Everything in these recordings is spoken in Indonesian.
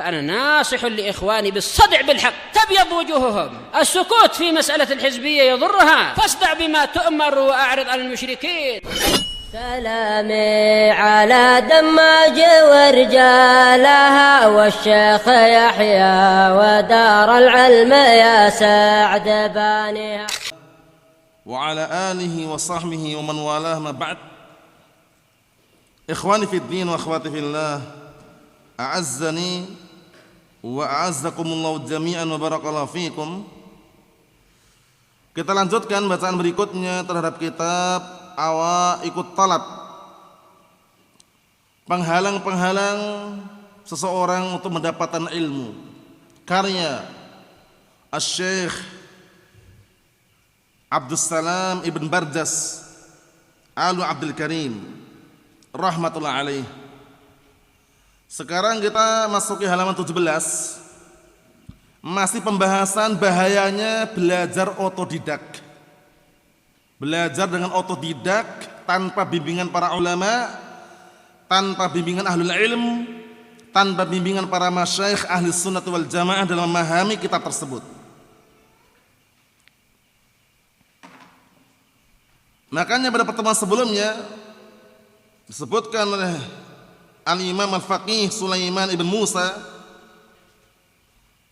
فأنا ناصح لإخواني بالصدع بالحق تبيض وجوههم. السكوت في مسألة الحزبية يضرها، فاصدع بما تؤمر وأعرض عن المشركين. سلامي على دماج ورجالها والشيخ يحيى ودار العلم يا سعد بانيها وعلى آله وصحبه ومن والاه ما بعد. إخواني في الدين وأخواتي في الله, أعزني وأعزكم الله جميعا wa barakallahu fikum. Kita lanjutkan bacaan berikutnya terhadap kitab Awaiqut Talab, penghalang-penghalang seseorang untuk mendapatkan ilmu, karya Asy-Syaikh Abdus Salam Ibn Barjas Alu Abdul Karim rahmatullah alaih. Sekarang kita masuki halaman 17. Masih pembahasan bahayanya belajar otodidak. Belajar dengan otodidak tanpa bimbingan para ulama, tanpa bimbingan ahlul ilm, tanpa bimbingan para masyayikh ahli sunnah wal jamaah dalam memahami kitab tersebut. Makanya pada pertemuan sebelumnya disebutkan oleh Al-Imam Al-Faqih Sulaiman Ibn Musa,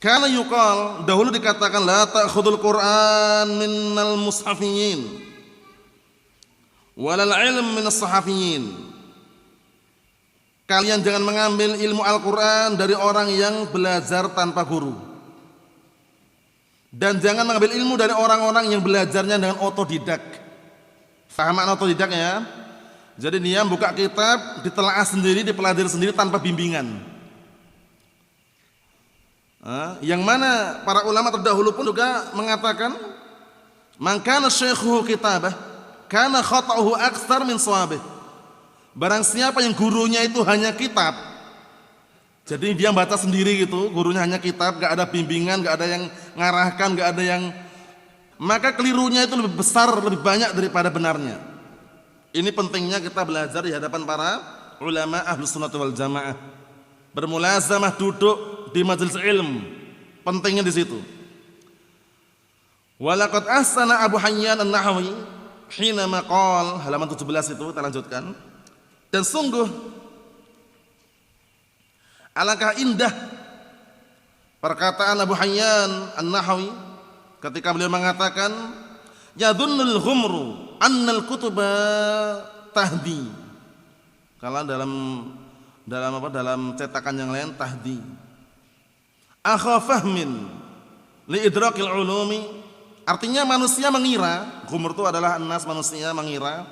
kana yuqal, dahulu dikatakan la ta'khudul Qur'an minnal mushafiyyin walal ilm minas sahafiyyin. Kalian jangan mengambil ilmu Al-Qur'an dari orang yang belajar tanpa guru, dan jangan mengambil ilmu dari orang-orang yang belajarnya dengan otodidak. Paham makna otodidak ya? Jadi dia buka kitab, ditelaah sendiri, dipelajari sendiri tanpa bimbingan. Yang mana para ulama terdahulu pun juga mengatakan, man kana syaikhuhu kitabah kana khata'uhu aktsar min shawabih. Barang siapa yang gurunya itu hanya kitab, jadi dia baca sendiri gitu, gurunya hanya kitab, gak ada bimbingan, gak ada yang ngarahkan, gak ada yang, maka kelirunya itu lebih besar, lebih banyak daripada benarnya. Ini pentingnya kita belajar di hadapan para ulama ahlus sunnah wal jamaah, bermulazamah, duduk di majelis ilmu, pentingnya di situ. Walaqad ahsana Abu Hayyan An-Nahawi hina maqal, halaman 17 itu kita lanjutkan. Dan sungguh alangkah indah perkataan Abu Hayyan An-Nahawi ketika beliau mengatakan, yadhunnul ghumru annal kutuba tahdi. Kalau dalam cetakan yang lain tahdi. Akha fahmin li idrakil ulumi, artinya manusia mengira, ghumr itu adalah annas, manusia mengira,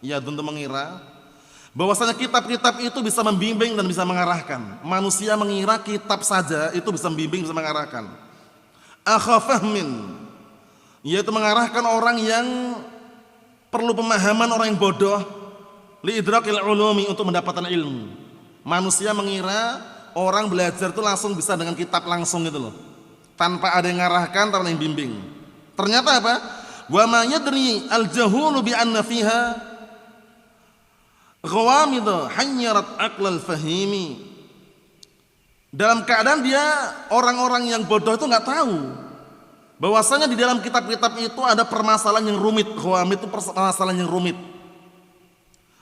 yadhun itu mengira bahwasanya kitab-kitab itu bisa membimbing dan bisa mengarahkan. Manusia mengira kitab saja itu bisa membimbing, bisa mengarahkan. Akha fahmin, yaitu mengarahkan orang yang perlu pemahaman, orang yang bodoh, li idrakil ulumi, untuk mendapatkan ilmu. Manusia mengira orang belajar itu langsung bisa dengan kitab langsung gitu loh, tanpa ada yang mengarahkan, tanpa ada yang bimbing. Ternyata apa? Wa ma yadri al-jahulu bi anna fiha ghawamid hanyarat aqlal fahimi. Dalam keadaan dia, orang-orang yang bodoh itu enggak tahu bahwasanya di dalam kitab-kitab itu ada permasalahan yang rumit. Ghawamid itu permasalahan yang rumit,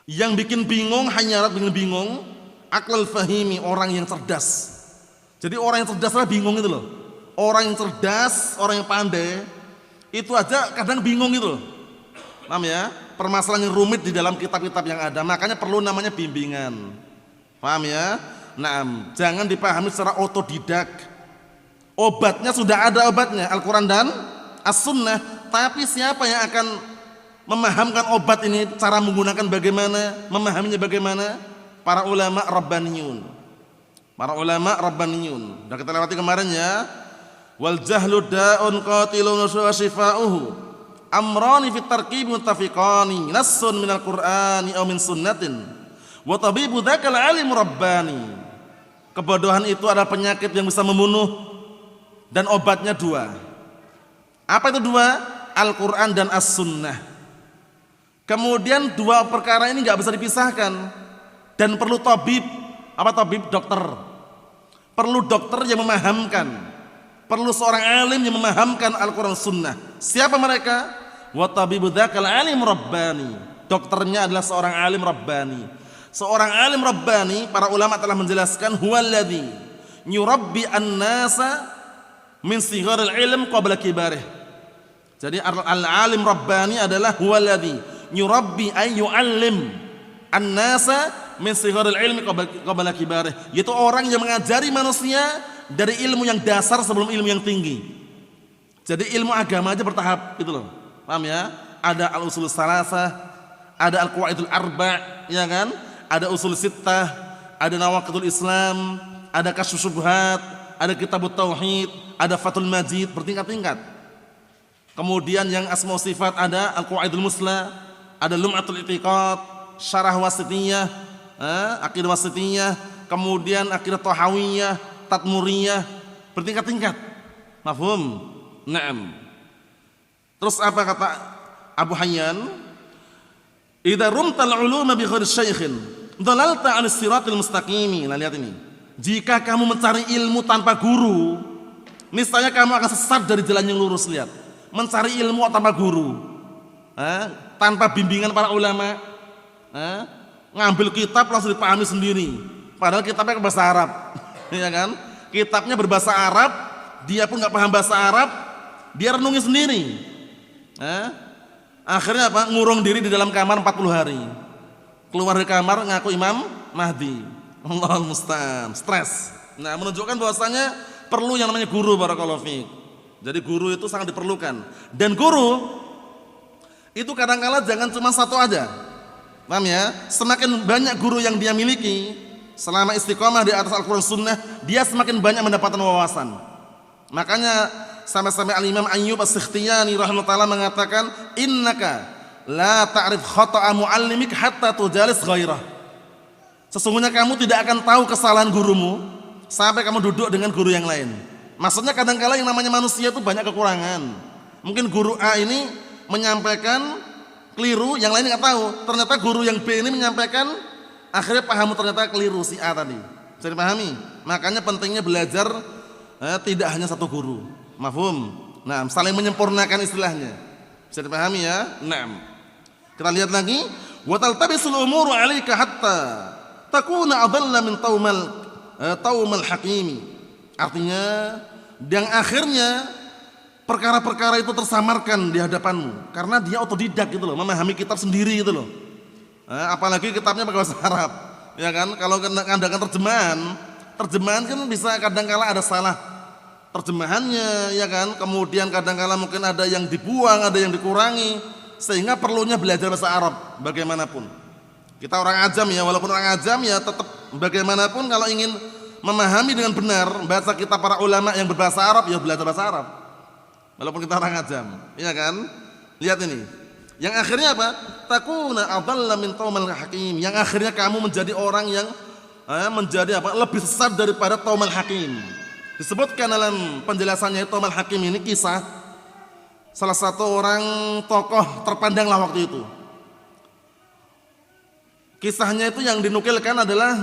yang bikin bingung, hanyarat, bikin bingung, aqlal fahimi, orang yang cerdas. Jadi orang yang cerdas lah bingung itu loh. Orang yang cerdas, orang yang pandai itu aja kadang bingung itu loh. Paham ya? Permasalahan yang rumit di dalam kitab-kitab yang ada, makanya perlu namanya bimbingan. Paham ya? Nah, jangan dipahami secara otodidak. Obatnya sudah ada, obatnya Al-Quran dan As-Sunnah. Tapi siapa yang akan memahamkan obat ini, cara menggunakan bagaimana, memahaminya bagaimana? Para ulama rabbaniyun. Para ulama rabbaniyun. Sudah kita lewati kemarin ya. Wal jahlu da'un qatilun wa shifa'uhu amrani fit tarkibi muttafiqani nassun minal qur'ani aw min sunnatin wa tabibu dzakal alim rabbani. Kebodohan itu adalah penyakit yang bisa membunuh, dan obatnya dua. Apa itu dua? Al-Quran dan As-Sunnah. Kemudian dua perkara ini nggak bisa dipisahkan dan perlu tabib. Apa tabib? Dokter. perlu dokter yang memahamkan, perlu seorang alim yang memahamkan Al-Quran Sunnah. Siapa mereka? Wa tabibu dzakal alim rabbani. Dokternya adalah seorang alim rabbani. Seorang alim rabbani, para ulama telah menjelaskan, huwallazi yurabbi an-nasa min sigharil ilm qabla kibarih. Jadi al-alim rabbani adalah huwallazi yurabbi ay yu'allim an-nasa min sigharil ilmi qabla kibarih. Yaitu orang yang mengajari manusia dari ilmu yang dasar sebelum ilmu yang tinggi. Jadi ilmu agama aja bertahap gitu loh. Paham ya? Ada al-usul salasah, ada al-qawaidul arba', ya kan? Ada usul sittah, ada nawaqidul Islam, ada kasyfus syubhat, ada kitabut tauhid, ada fathul majid, bertingkat-tingkat. Kemudian yang asma sifat ada al-qawaidul musla, ada lum'atul i'tiqad, syarah wasitiyah, aqidah wasitiyah, kemudian aqidah tahawiyah, tadmuriyah, bertingkat-tingkat. Mafhum? Naam. Terus apa kata Abu Hayyan? Idza rumtal uluma bi ghairi syaikhin dhalalta 'anis siratil mustaqim. Nah, lihat ini. Jika kamu mencari ilmu tanpa guru, niscaya kamu akan sesat dari jalan yang lurus. Lihat. Mencari ilmu tanpa guru, tanpa bimbingan para ulama, ngambil kitab langsung dipahami sendiri. Padahal kitabnya bahasa Arab, ya kan? Kitabnya berbahasa Arab, dia pun nggak paham bahasa Arab, dia renungi sendiri. Akhirnya apa? Ngurung diri di dalam kamar 40 hari. Keluar dari kamar ngaku Imam Mahdi. Allahul musta'an, stres. Nah, menunjukkan bahwasanya perlu yang namanya guru, barakallahu fiik. Jadi guru itu sangat diperlukan. Dan guru itu kadang-kala jangan cuma satu aja. Paham ya? Semakin banyak guru yang dia miliki selama istiqomah di atas Al-Quran Sunnah, dia semakin banyak mendapatkan wawasan. Makanya sampai-sampai Al-Imam Ayyub As-Sikhtiyani rahimahullah ta'ala mengatakan, innaka la ta'rif khata'a mu'allimik hatta tujalis ghairah. Sesungguhnya kamu tidak akan tahu kesalahan gurumu sampai kamu duduk dengan guru yang lain. Maksudnya kadang-kala yang namanya manusia itu banyak kekurangan. Mungkin guru A ini menyampaikan keliru, yang lain nggak tahu. Ternyata guru yang B ini menyampaikan, akhirnya paham ternyata keliru si A tadi. Bisa dipahami? Makanya pentingnya belajar tidak hanya satu guru. Mafhum? Nah, saling menyempurnakan istilahnya. Bisa dipahami ya? Naam. Kita lihat lagi, wa taltabisul umuru 'alaika hatta takuna adalla min taumal hakimi. Artinya, yang akhirnya perkara-perkara itu tersamarkan di hadapanmu karena dia otodidak gitu loh, memahami kitab sendiri gitu loh. Apalagi kitabnya pakai bahasa Arab, ya kan? Kalau ngadakan terjemahan kan bisa kadang-kala ada salah terjemahannya, ya kan? Kemudian kadang-kala mungkin ada yang dibuang, ada yang dikurangi, sehingga perlunya belajar bahasa Arab bagaimanapun. Kita orang ajam ya, walaupun orang ajam ya tetap bagaimanapun kalau ingin memahami dengan benar bahasa kitab para ulama yang berbahasa Arab ya belajar bahasa Arab. Walaupun kita orang ajam, ya kan? Lihat ini. Yang akhirnya apa? Takuna adalla min taumal hakim. Yang akhirnya kamu menjadi orang yang menjadi apa? Lebih sesat daripada taumal hakim. Disebutkan dalam penjelasannya taumal hakim ini kisah salah satu orang tokoh terpandanglah waktu itu. Kisahnya itu yang dinukilkan adalah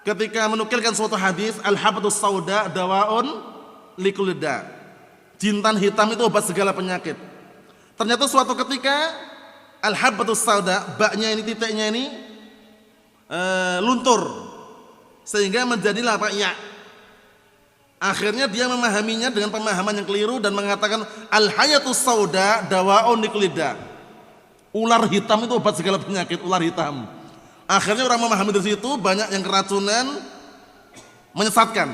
ketika menukilkan suatu hadis, al-habbatus sauda dawaun likulli da. Jintan hitam itu obat segala penyakit. Ternyata suatu ketika al-habbatus sauda, baknya ini, titiknya ini luntur sehingga menjadilah apa? Ya. Akhirnya dia memahaminya dengan pemahaman yang keliru dan mengatakan al-hayatus sauda dawaun likulli da. Ular hitam itu obat segala penyakit, ular hitam. Akhirnya orang memahami dari situ, banyak yang keracunan, menyesatkan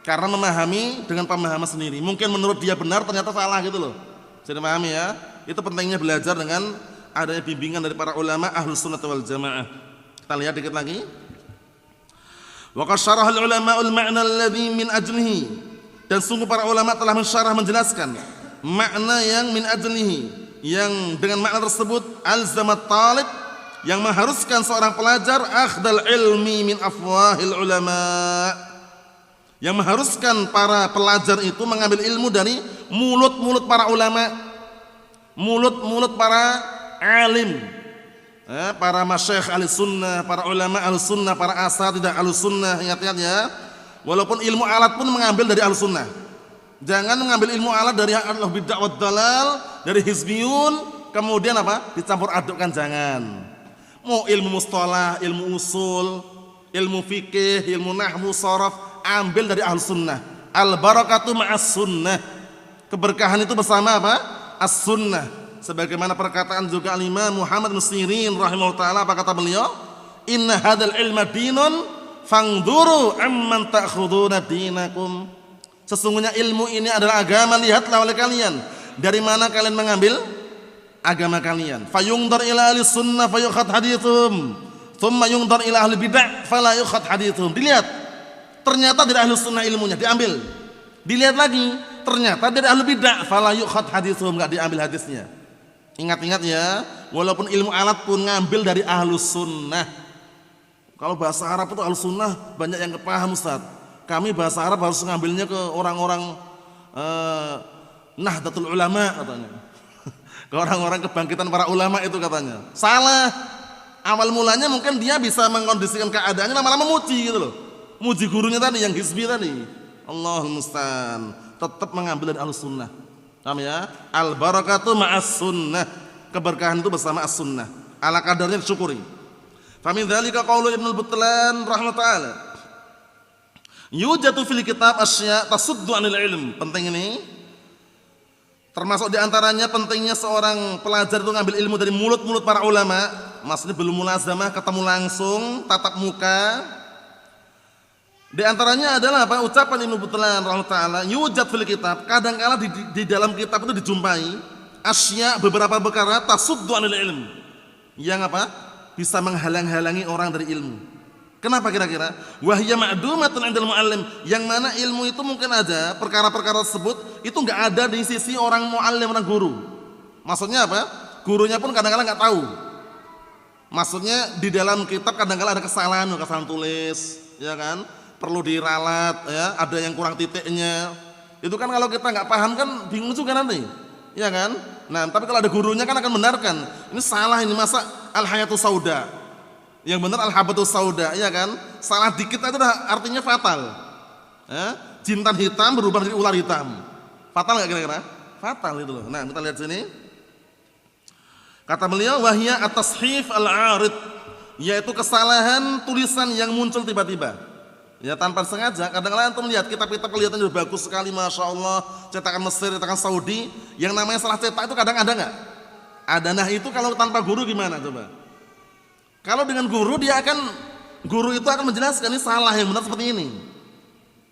karena memahami dengan pemahaman sendiri. Mungkin menurut dia benar, ternyata salah gitu loh. Jadi memahami ya. Itu pentingnya belajar dengan adanya bimbingan dari para ulama ahlus sunnah wal jamaah. Kita lihat dikit lagi. Wa qad syaraha al-ulama'ul ma'na alladhi min ajlihi. Dan sungguh para ulama telah mensyarah, menjelaskan makna yang min ajlihi, yang dengan makna tersebut alzamat talib, yang mengharuskan seorang pelajar akhdal ilmi min afwahil ulama, yang mengharuskan para pelajar itu mengambil ilmu dari mulut-mulut para ulama, mulut-mulut para alim, para masyayikh ahli sunnah, para ulama ahli sunnah, para asatidzah ahli sunnah. Ingat-ingat ya, Walaupun ilmu alat pun mengambil dari Ahlussunnah. Jangan mengambil ilmu alat dari ahlul bid'ah wad dalal, dari hizbiyun, kemudian apa? Dicampur adukkan, jangan. Mau ilmu mustalah, ilmu usul, ilmu fikih, ilmu nahwu, sharaf, ambil dari Ahlussunnah. Al barakatu ma'as sunnah. Keberkahan itu bersama apa? As-sunnah. Sebagaimana perkataan juga Imam Muhammad bin Sirin rahimahullah taala, apa kata beliau? Inna hadzal ilma dinun fangduru amman ta'khuduna dinakum. Sesungguhnya ilmu ini adalah agama, lihatlah oleh kalian dari mana kalian mengambil agama kalian. Fayungdar ila ahli sunnah fayukhad hadithum, thumma yungdar ila ahli bid'ah fala yukhad hadithum. Dilihat, ternyata dari ahli sunnah ilmunya diambil. Dilihat lagi, ternyata dari ahli bid'ah fala yukhad hadithum, enggak diambil hadisnya. Ingat-ingat ya, walaupun ilmu alat pun ngambil dari ahli sunnah. Kalau bahasa Arab itu ahli sunnah banyak yang kepaham, Ustaz. Kami bahasa Arab harus ngambilnya ke orang-orang Nahdlatul Ulama katanya. Ke orang-orang kebangkitan para ulama itu katanya. Salah. Awal mulanya mungkin dia bisa mengkondisikan keadaannya lama-lama muji gitu loh. Muji gurunya tadi yang hizbi tadi. Allahul musta'an. Tetap mengambil dari Ahlussunnah. Paham ya? Al barakatu ma'as sunnah. Keberkahan itu bersama as-sunnah. Ala kadarnya disyukuri. Fa min dzalika qaulu Ibnu Butlan rahimahullah. Yujatu fil kitab asya tasuddu 'anil ilm. Penting ini. Termasuk diantaranya pentingnya seorang pelajar itu ngambil ilmu dari mulut-mulut para ulama. Maksudnya belum mulazamah, ketemu langsung, tatap muka. Di antaranya adalah apa? Ucapan Ibnu Butlan rahimahullah taala, yujat fil kitab. Kadang-kala di dalam kitab itu dijumpai asya, beberapa perkara tasuddu 'anil ilm. Yang apa? Bisa menghalang-halangi orang dari ilmu. Kenapa kira-kira? Wahya ma'dumatun 'indal muallim, yang mana ilmu itu mungkin ada perkara-perkara tersebut itu enggak ada di sisi orang muallim, orang guru. Maksudnya apa? Gurunya pun kadang-kadang enggak tahu. Maksudnya di dalam kitab kadang-kadang ada kesalahan tulis, ya kan? Perlu diralat, ya, ada yang kurang titiknya. Itu kan kalau kita enggak paham kan bingung juga nanti. Ya kan? Nah, tapi kalau ada gurunya kan akan benarkan. Ini salah ini, masa al-hayatu sauda. Yang benar al-habatus sauda, ya kan? Salah dikit itu artinya fatal. Ya? Jintan hitam berubah menjadi ular hitam. Fatal enggak kira-kira? Fatal itu loh. Nah, kita lihat sini. Kata beliau wahya at-tashif al-arid, yaitu kesalahan tulisan yang muncul tiba-tiba. Ya tanpa sengaja. Kadang-kadang antum lihat kitab-kitab kelihatannya sudah bagus sekali, Masya Allah, cetakan Mesir, cetakan Saudi. Yang namanya salah cetak itu kadang ada enggak? Ada. Nah itu kalau tanpa guru gimana coba? Kalau dengan guru guru itu akan menjelaskan ini salah, yang benar seperti ini.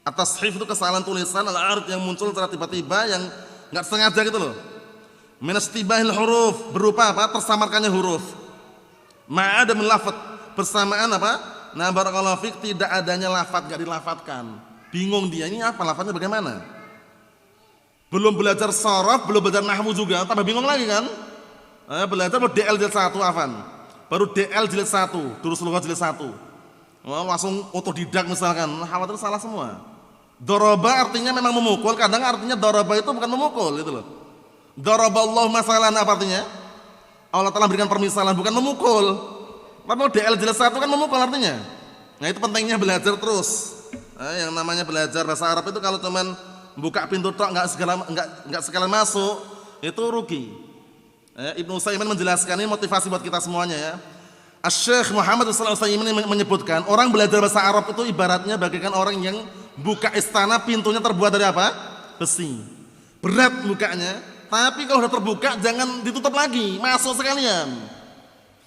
At-tashif itu kesalahan tulisan al-arid yang muncul secara tiba-tiba yang enggak sengaja gitu loh. Minastibahil huruf, berupa apa? Tersamarkannya huruf. Ma'ada min lafaz, bersamaan apa? Nah barakallahu fik, tidak adanya lafaz, enggak dilafatkan. Bingung dia, ini apa lafaznya bagaimana? Belum belajar sharaf, belum belajar nahwu juga, tambah bingung lagi kan? Belajar baru DL jilid 1 afan. Baru DL jilid 1, Durus Lughah jilid 1. Langsung otodidak misalkan, khawatir salah semua. Daraba artinya memang memukul, kadang artinya daraba itu bukan memukul gitu loh. Daraballahu masalan apa artinya? Allah telah berikan permisalan, bukan memukul. Tapi DL jilid 1 kan memukul artinya. Nah itu pentingnya belajar terus. Yang namanya belajar bahasa Arab itu kalau cuman buka pintu tok enggak sekalian masuk, itu rugi. Ibnu Utsaimin menjelaskan, ini motivasi buat kita semuanya ya. Asy-Syaikh Muhammad sallallahu alaihi wasallam menyebutkan, orang belajar bahasa Arab itu ibaratnya bagaikan orang yang buka istana, pintunya terbuat dari apa? Besi. Berat bukanya, tapi kalau sudah terbuka jangan ditutup lagi, masuk sekalian.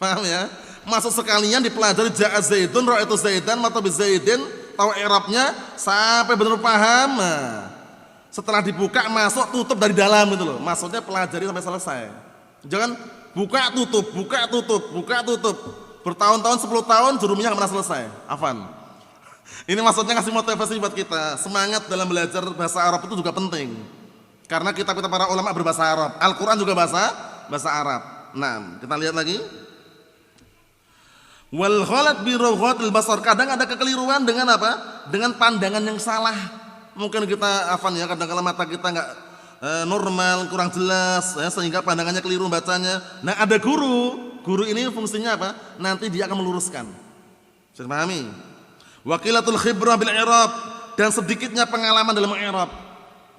Paham ya? Masuk sekalian, dipelajari ja'a Zaidun, ra'aitu Zaidan, mata bi Zaidin, tahu i'rabnya sampai benar paham. Nah, setelah dibuka masuk, tutup dari dalam gitu loh. Maksudnya pelajari sampai selesai. Jangan buka tutup, buka tutup, buka tutup. Bertahun-tahun, 10 tahun jurumnya nggak pernah selesai. Afan. Ini maksudnya ngasih motivasi buat kita. Semangat dalam belajar bahasa Arab itu juga penting. Karena kitab-kitab para ulama berbahasa Arab. Al-Quran juga bahasa Arab. Nah, kita lihat lagi. Wal ghalat bi raghatil basar. Kadang ada kekeliruan dengan apa? Dengan pandangan yang salah. Mungkin kita afan ya, kadang-kadang mata kita nggak normal, kurang jelas ya, sehingga pandangannya keliru bacanya. Nah ada guru ini fungsinya apa? Nanti dia akan meluruskan. Bisa dipahami? Wakilatul khibrah bil i'rab, dan sedikitnya pengalaman dalam i'rab.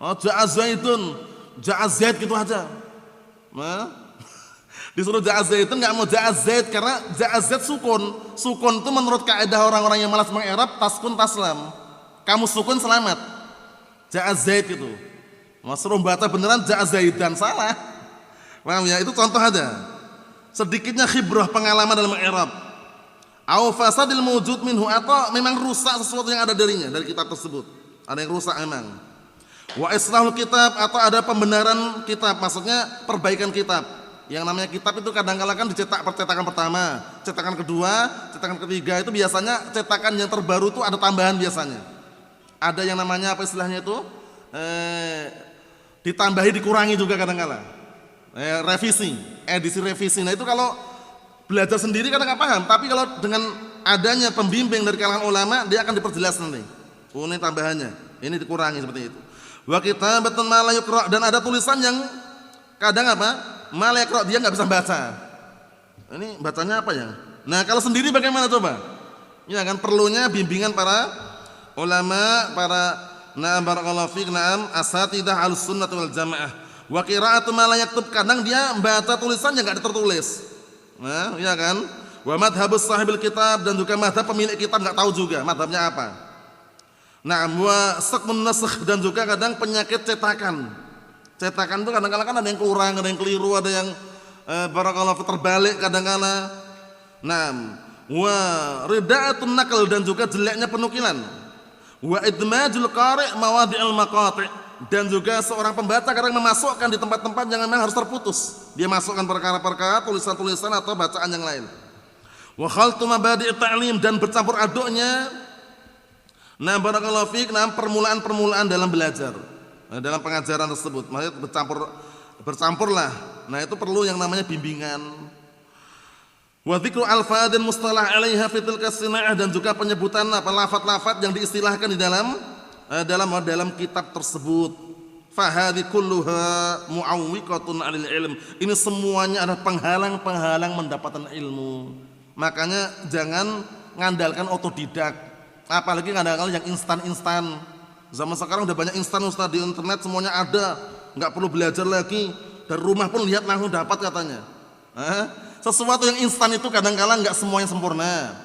Oh, ja'a Zaidun, ja'a Zaid gitu aja. Nah, disuruh ja'a Zaidun enggak mau ja'a Zaid karena ja'a Zaid sukun. Sukun itu menurut kaidah orang-orang yang malas meng'irab taskun taslam. Kamu sukun selamat. Ja'a Zaid itu. Mau suruh baca beneran ja'a Zaidan salah. Paham ya? Itu contoh aja. Sedikitnya khibrah pengalaman dalam i'rab. Au fasadil mawjud minhu, atau memang rusak sesuatu yang ada darinya dari kitab tersebut. Ada yang rusak memang. Wa islahul kitab, atau ada pembenaran kitab, maksudnya perbaikan kitab. Yang namanya kitab itu kadang-kala kan dicetak percetakan pertama, cetakan kedua, cetakan ketiga, itu biasanya cetakan yang terbaru itu ada tambahan biasanya. Ada yang namanya apa istilahnya itu? Ditambahi dikurangi juga kadang-kala. Revisi, edisi revisi. Nah itu kalau belajar sendiri kadang nggak paham, tapi kalau dengan adanya pembimbing dari kalangan ulama dia akan diperjelas nanti. Oh ini tambahannya, ini dikurangi seperti itu. Wa kitabatun ma la yuqra, dan ada tulisan yang kadang apa? Ma la yuqra, dia enggak bisa baca. Ini bacanya apa ya? Nah, kalau sendiri bagaimana coba? Ya kan perlunya bimbingan para ulama, para barakallahu fiik, asatidah Ahlussunnah wal Jamaah. Wa qira'atu ma la yaktub, kadang dia baca tulisan yang enggak tertulis. Nah, ya kan? Wa madhhabus sahibil kitab, dan juga madhab pemilik kitab enggak tahu juga madhabnya apa. Nah, wa saqmun nasakh, dan juga kadang penyakit cetakan. Cetakan itu kadang-kadang kan ada yang kurang, ada yang keliru, ada yang barakallahu terbalik kadang-kadang. Nah, wa rida'atun naql, dan juga jeleknya penukilan. Wa idmajul qari' mawadhi'il maqati', dan juga seorang pembaca kadang memasukkan di tempat-tempat yang memang harus terputus. Dia masukkan perkara-perkara, tulisan-tulisan atau bacaan yang lain. Wa khaltu mabadi'it ta'lim, dan bercampur aduknya barakallahu fiik, permulaan-permulaan dalam belajar, dalam pengajaran tersebut. Maksudnya bercampurlah. Nah, itu perlu yang namanya bimbingan. Wa dzikru alfadin mustalah 'alaiha fi tilka sina'ah, dan juga penyebutan lafaz-lafaz yang diistilahkan di dalam kitab tersebut. Fa hadhi kulluha mu'awwiqatun 'alil ilm. Ini semuanya adalah penghalang-penghalang mendapatkan ilmu. Makanya jangan ngandalkan otodidak. Apalagi kadang-kadang yang instan-instan. Zaman sekarang udah banyak instan Ustaz, di internet semuanya ada, nggak perlu belajar lagi, dari rumah pun lihat langsung dapat katanya. Sesuatu yang instan itu kadang-kadang nggak semuanya sempurna.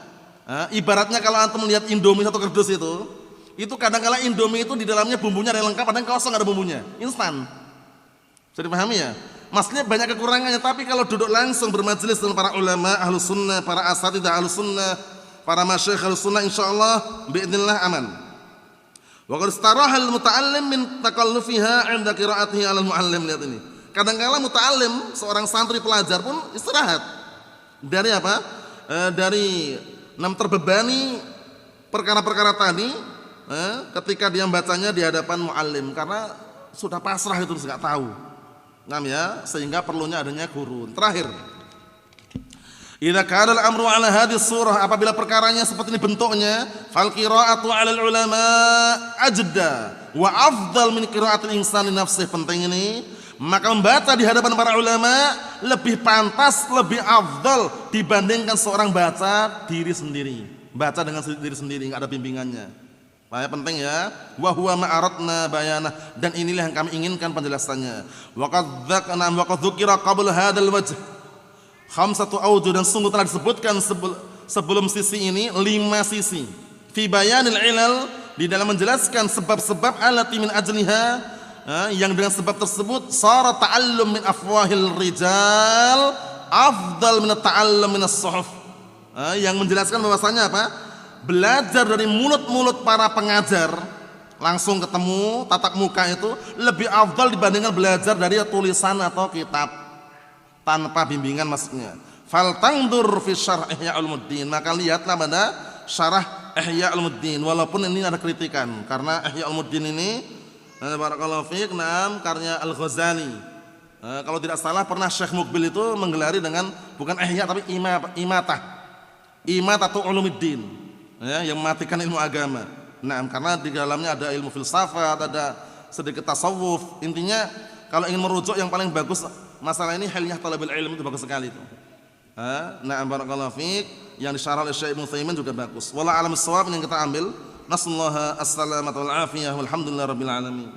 Ibaratnya kalau antum melihat Indomie satu kardus itu kadang-kadang Indomie itu di dalamnya bumbunya ada yang lengkap, ada yang kosong ada bumbunya, instan. Bisa dipahami ya? Maksudnya banyak kekurangannya, tapi kalau duduk langsung bermajelis dengan para ulama Ahlus Sunnah, para asatidzah Ahlus Sunnah, para masyayikh Ahlussunnah, insyaallah biidznillah aman. Wa qad istaraha al-muta'allim min takallufiha 'inda qira'atihi 'ala al-mu'allim. Lihat ini. Kadang-kala muta'allim, seorang santri pelajar pun istirahat. Dari apa? Dari terbebani perkara-perkara tadi ketika dia membacanya di hadapan mu'allim, karena sudah pasrah itu enggak tahu. Ngam ya, sehingga perlunya adanya guru. Terakhir, idza kana al-amru 'ala hadhihi surah, apabila perkaranya seperti ini bentuknya, fal qira'atu 'ala al-ulama ajda wa afdal min qira'atil insani nafsihi. Penting ini, maka membaca di hadapan para ulama lebih pantas, lebih afdal dibandingkan seorang baca diri sendiri. Baca dengan diri sendiri, enggak ada bimbingannya. Penting ya. Wa huwa ma aradna bayanah, dan inilah yang kami inginkan penjelasannya. Wa qad dzukira qabla hadzal wajh khamsatu awjuh, dan sungguh telah disebutkan sebelum sisi ini 5 sisi. Fi bayanil ilal, di dalam menjelaskan sebab-sebab allati min ajliha, yang dengan sebab tersebut sara ta'allum min afwahil rijal afdal min ta'allum min as-suhuf. Yang menjelaskan bahwasanya apa? Belajar dari mulut-mulut para pengajar langsung ketemu tatap muka itu lebih afdal dibandingkan belajar dari tulisan atau kitab tanpa bimbingan maksudnya. Fal tangdur fi syarh Ihya Ulumuddin, maka lihatlah pada syarah Ihya Ulumuddin, walaupun ini ada kritikan karena Ihya Ulumuddin ini barakallahu fiik karya Al-Ghazali. Kalau tidak salah pernah Syekh Mukbil itu menggelari dengan bukan Ihya tapi Imatatu Ulumuddin, yang mematikan ilmu agama. Karena di dalamnya ada ilmu filsafat, ada sedikit tasawuf. Intinya kalau ingin merujuk yang paling bagus masalah ini Hilyah Talabul Ilm itu bagus sekali itu. Barakallahu fiik, yang disyarah oleh Syekh Ibnu Utsaimin juga bagus. Wallahu a'lam bissawab, yang kita ambil Nasallaha as-salamata wal afiyah walhamdulillahi rabbil alamin.